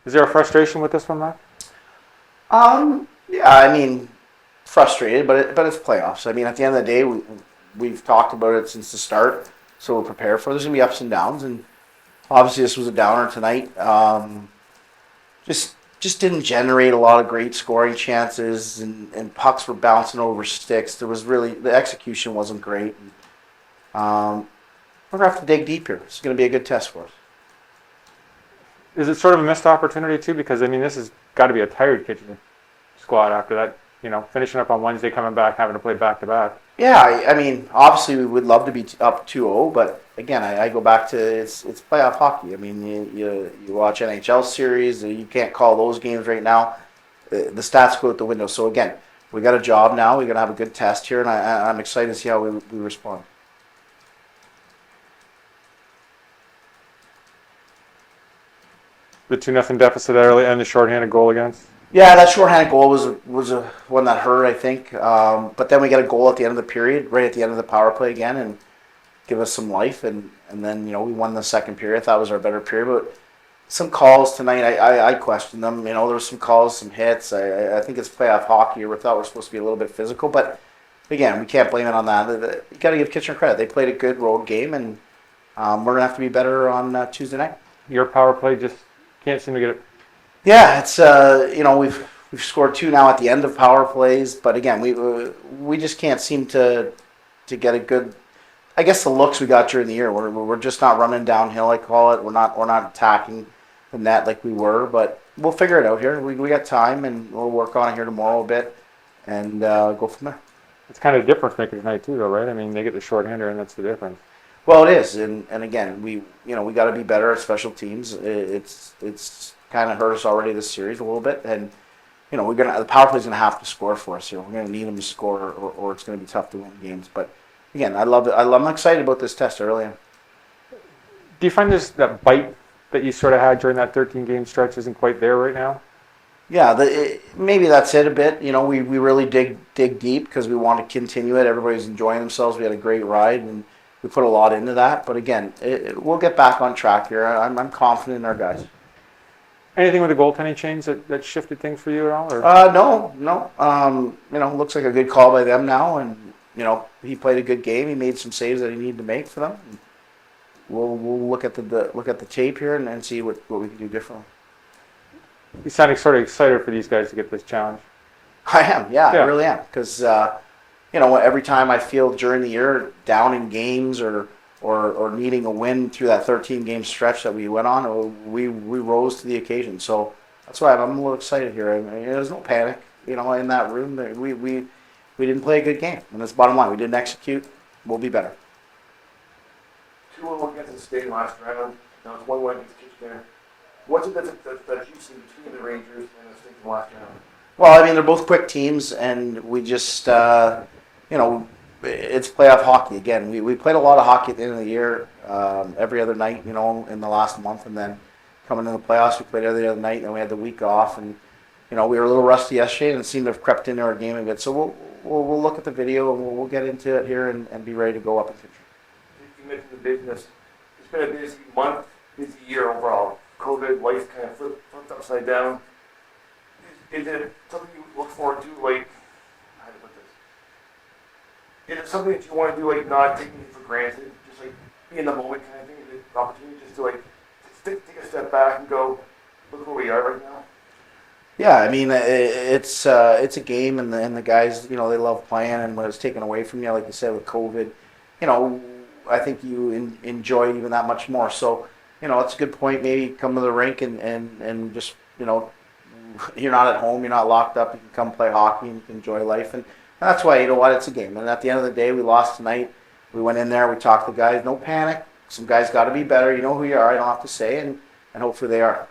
Is there a frustration with this one, Mark? Yeah, I mean, frustrated, but it's playoffs. I mean, at the end of the day, we've talked about it since the start, so we're prepared for it. There's gonna be ups and downs, and obviously this was a downer tonight. Just didn't generate a lot of great scoring chances, and pucks were bouncing over sticks. There was really the execution wasn't great. We're gonna have to dig deep here. It's gonna be a good test for us. Is it sort of a missed opportunity too? Because I mean, this has got to be a tired kitchen squad after that. Finishing up on Wednesday, coming back, having to play back to back. Yeah, I mean, obviously we would love to be up 2-0, but again, I go back to it's playoff hockey. I mean, you watch NHL series, you can't call those games right now. The stats go out the window. So again, we got a job now. We're gonna have a good test here, and I'm excited to see how we respond. The 2-0 deficit early and the shorthanded goal against. Yeah, that shorthanded goal was a one that hurt, I think. But then we got a goal at the end of the period, right at the end of the power play again, and give us some life. And then we won the second period. I thought it was our better period. But some calls tonight, I questioned them. There were some calls, some hits. I think it's playoff hockey. We thought we're supposed to be a little bit physical, but again, we can't blame it on that. You got to give Kitchener credit. They played a good road game, and we're gonna have to be better on Tuesday night. Your power play just can't seem to get it. Yeah, it's we've scored 2 now at the end of power plays, but again, we just can't seem to get a good. I guess the looks we got during the year, we're just not running downhill. I call it. We're not attacking the net like we were, but we'll figure it out here. We got time, and we'll work on it here tomorrow a bit, and go from there. It's kind of a difference maker tonight too, though, right? I mean, they get the shorthander, and that's the difference. Well, it is, and again, we got to be better at special teams. It's kind of hurt us already this series a little bit, and the power play's gonna have to score for us here. We're gonna need them to score, or it's gonna be tough to win games. But again, I love it. I'm excited about this test early on. Do you find that bite that you sort of had during that 13-game stretch isn't quite there right now? Yeah, maybe that's it a bit. We really dig deep because we want to continue it. Everybody's enjoying themselves. We had a great ride, and we put a lot into that. But again, we'll get back on track here. I'm confident in our guys. Anything with the goaltending change that shifted things for you at all? Or? No. Looks like a good call by them now, and he played a good game. He made some saves that he needed to make for them. We'll look at the tape here and see what we can do differently. You sounding sort of excited for these guys to get this challenge. I am, yeah. I really am, because every time I feel during the year down in games or needing a win through that 13-game stretch that we went on, we rose to the occasion. So that's why I'm a little excited here. I mean, there's no panic, in that room. We didn't play a good game, and that's the bottom line. We didn't execute. We'll be better. 2-1 against the state last round. Now it's 1-1 against Kitchener. What's it that you see between the Rangers and the state from last round? Well, I mean, they're both quick teams, and we just, it's playoff hockey. Again, we played a lot of hockey at the end of the year, every other night, in the last month, and then coming into the playoffs, we played every other night, and then we had the week off, and we were a little rusty yesterday, and it seemed to have crept into our game a bit. So we'll look at the video, and we'll get into it here and be ready to go up in Kitchener. You mentioned the business. It's been a busy month, busy year overall. COVID, life kind of flipped upside down. Is it something you look forward to, like, how to put this? Is it something that you want to do, like, not taking it for granted, just like be in the moment kind of thing? Is it an opportunity just to, like, take a step back and go, look where we are right now? Yeah, I mean, it's a game, and the guys, they love playing, and when it's taken away from you, like you said, with COVID, I think you enjoy it even that much more. So, it's a good point. Maybe come to the rink and just, you're not at home, you're not locked up. You can come play hockey and you can enjoy life. And that's why, it's a game. And at the end of the day, we lost tonight. We went in there, we talked to the guys. No panic. Some guys got to be better. You know who you are. I don't have to say, and hopefully they are.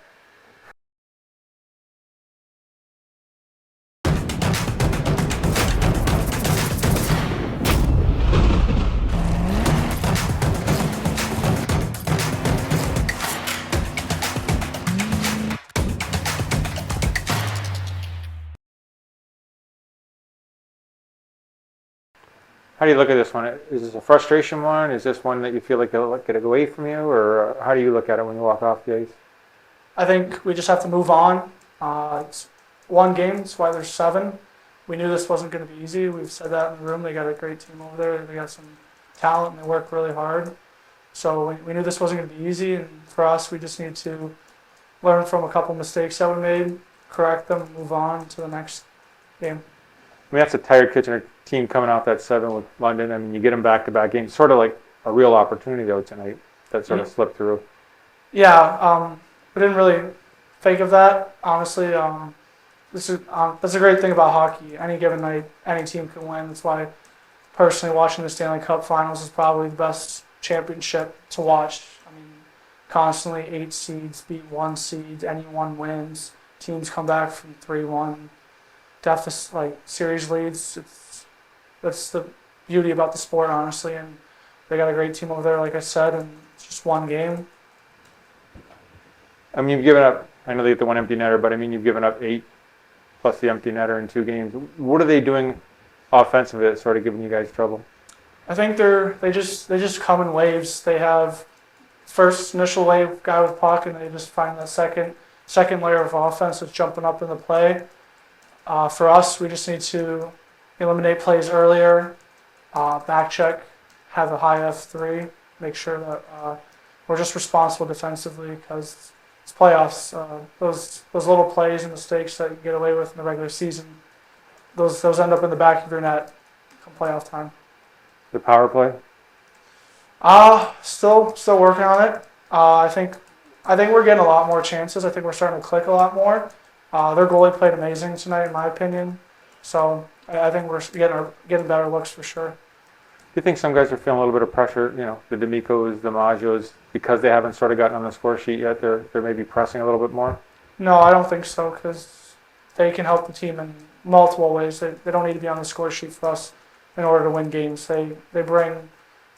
How do you look at this one? Is this a frustration one? Is this one that you feel like they'll get it away from you? Or how do you look at it when you walk off the ice? I think we just have to move on. It's one game, that's why there's 7. We knew this wasn't going to be easy. We've said that in the room. They got a great team over there. They got some talent and they work really hard. So we knew this wasn't going to be easy. And for us, we just need to learn from a couple mistakes that we made, correct them, and move on to the next game. I mean, that's a tired Kitchener team coming off that 7 with London. I mean, you get them back-to-back games. Sort of like a real opportunity, though, tonight that sort of slipped through. Yeah, we didn't really think of that, honestly. That's a great thing about hockey. Any given night, any team can win. That's why, personally, watching the Stanley Cup Finals is probably the best championship to watch. I mean, constantly 8 seeds beat 1 seed, anyone wins. Teams come back from 3-1 deficit, like series leads. That's the beauty about the sport, honestly. And they got a great team over there, like I said, and it's just one game. I mean, you've given up, I know they get the 1 empty netter, but I mean, you've given up 8 plus the empty netter in 2 games. What are they doing offensively that's sort of giving you guys trouble? I think they just come in waves. They have first initial wave guy with puck, and they just find that second layer of offense that's jumping up in the play. For us, we just need to eliminate plays earlier, back check, have a high F3, make sure that we're just responsible defensively because it's playoffs. Those little plays and mistakes that you get away with in the regular season, those end up in the back of your net come playoff time. The power play? Still working on it. I think we're getting a lot more chances. I think we're starting to click a lot more. Their goalie played amazing tonight, in my opinion. So I think we're getting better looks for sure. Do you think some guys are feeling a little bit of pressure? You know, the D'Amicos, the Maggios, because they haven't sort of gotten on the score sheet yet. They're maybe pressing a little bit more. No, I don't think so because they can help the team in multiple ways. They don't need to be on the score sheet for us in order to win games. They bring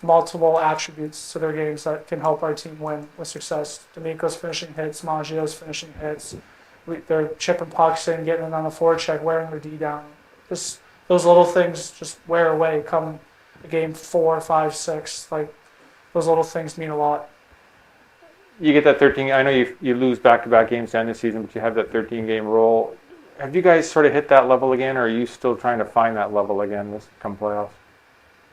multiple attributes to their games that can help our team win with success. D'Amico's finishing hits, Maggio's finishing hits. They're chipping pucks in, getting it on the forecheck, wearing their D down. Just those little things just wear away come game 4, 5, 6. Like those little things mean a lot. You get that 13. I know you lose back-to-back games to end the season, but you have that 13-game roll. Have you guys sort of hit that level again, or are you still trying to find that level again this come playoffs?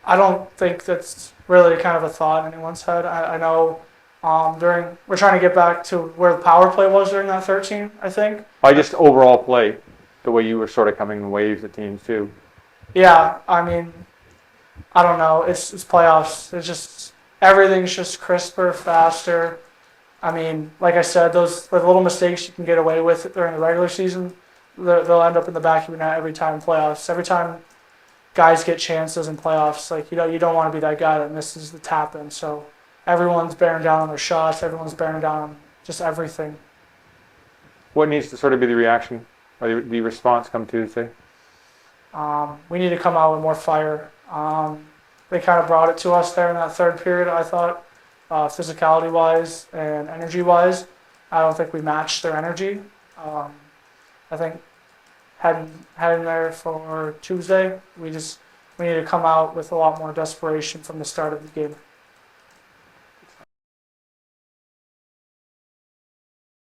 I don't think that's really kind of a thought in anyone's head. I know we're trying to get back to where the power play was during that 13, I think. I just overall play, the way you were sort of coming in waves at teams too. Yeah, I mean, I don't know. It's playoffs. It's just everything's just crisper, faster. I mean, like I said, those little mistakes you can get away with during the regular season, they'll end up in the back of your net every time in playoffs. Every time guys get chances in playoffs, like you don't want to be that guy that misses the tap in. So everyone's bearing down on their shots. Everyone's bearing down on just everything. What needs to sort of be the reaction or the response come Tuesday? We need to come out with more fire. They kind of brought it to us there in that third period, I thought, physicality-wise and energy-wise. I don't think we matched their energy. I think heading there for Tuesday, we need to come out with a lot more desperation from the start of the game.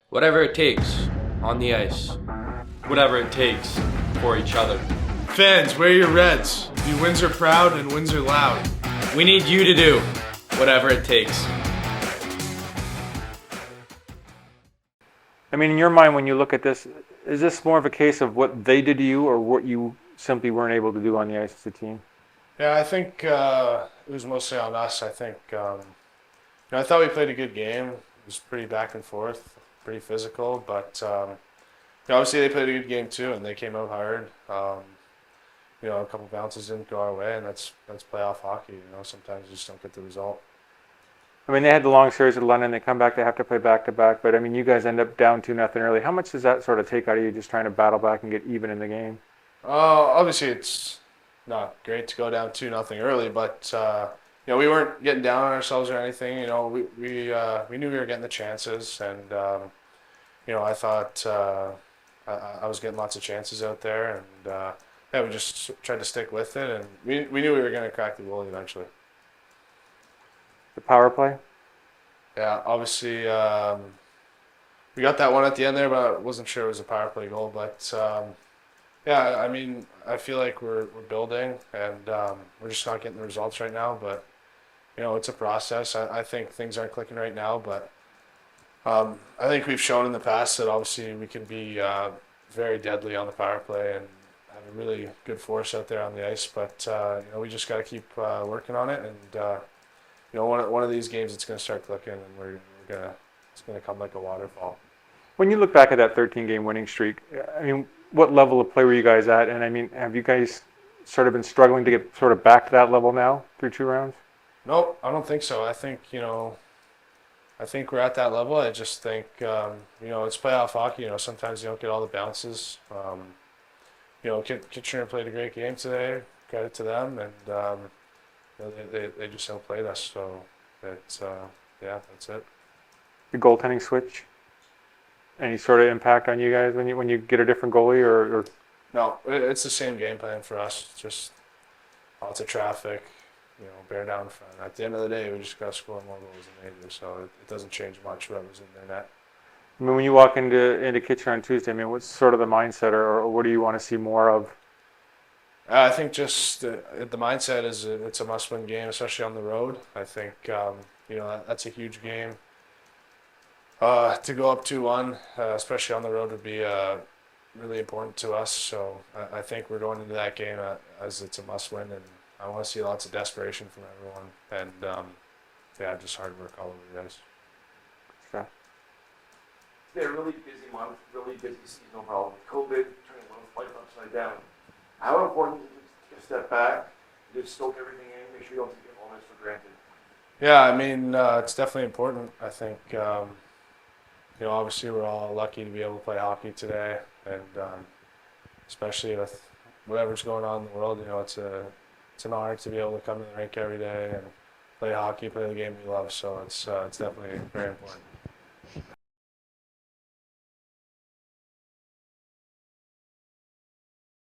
Whatever it takes on the ice. Whatever it takes for each other. Fans, wear your reds. Be Windsor proud and Windsor loud. We need you to do whatever it takes. I mean, in your mind, when you look at this, is this more of a case of what they did to you or what you simply weren't able to do on the ice as a team? Yeah, I think it was mostly on us. I think I thought we played a good game. It was pretty back and forth, pretty physical, but obviously they played a good game too, and they came out hard. A couple bounces didn't go our way, and that's playoff hockey. Sometimes you just don't get the result. I mean, they had the long series with London. They come back, they have to play back-to-back. But, I mean, you guys end up down 2-0 early. How much does that sort of take out of you just trying to battle back and get even in the game? Obviously, it's not great to go down 2-0 early, but, we weren't getting down on ourselves or anything. We knew we were getting the chances, and, I thought I was getting lots of chances out there, and, we just tried to stick with it, and we knew we were going to crack the goal eventually. The power play? Yeah, obviously, we got that one at the end there, but I wasn't sure it was a power play goal. But yeah, I mean, I feel like we're building, and we're just not getting the results right now. But you know, it's a process. I think things aren't clicking right now, but I think we've shown in the past that obviously we can be very deadly on the power play and have a really good force out there on the ice. But you know, we just got to keep working on it, and you know, one of these games it's going to start clicking, and it's gonna come like a waterfall. When you look back at that 13-game winning streak, I mean, what level of play were you guys at? And I mean, have you guys sort of been struggling to get sort of back to that level now through 2 rounds? No, I don't think so. I think, you know, I think we're at that level. I just think, you know, it's playoff hockey. You know, sometimes you don't get all the bounces. You know, Kitchener played a great game today. Credit to them, and you know, they just outplayed us. So it's yeah, that's it. The goaltending switch? Any sort of impact on you guys when you get a different goalie or No, it's the same game plan for us. Just lots of traffic, you know, bear down front. At the end of the day, we just got to score more goals than they do, so it doesn't change much whoever's in their net. I mean, when you walk into Kitchener on Tuesday, I mean, what's sort of the mindset or what do you want to see more of? I think just the mindset is it's a must-win game, especially on the road. I think you know, that's a huge game. To go up 2-1, especially on the road, would be really important to us. So I think we're going into that game as it's a must-win, and I want to see lots of desperation from everyone, and yeah, just hard work all over you guys. Sure. It's been a really busy month, really busy season overall. With COVID, turning life upside down. How important is it to take a step back, just soak everything in, make sure you don't take all this for granted? Yeah, I mean, it's definitely important. I think, you know, obviously we're all lucky to be able to play hockey today, and especially with whatever's going on in the world, you know, it's an honor to be able to come to the rink every day and play hockey, play the game we love. So it's definitely very important.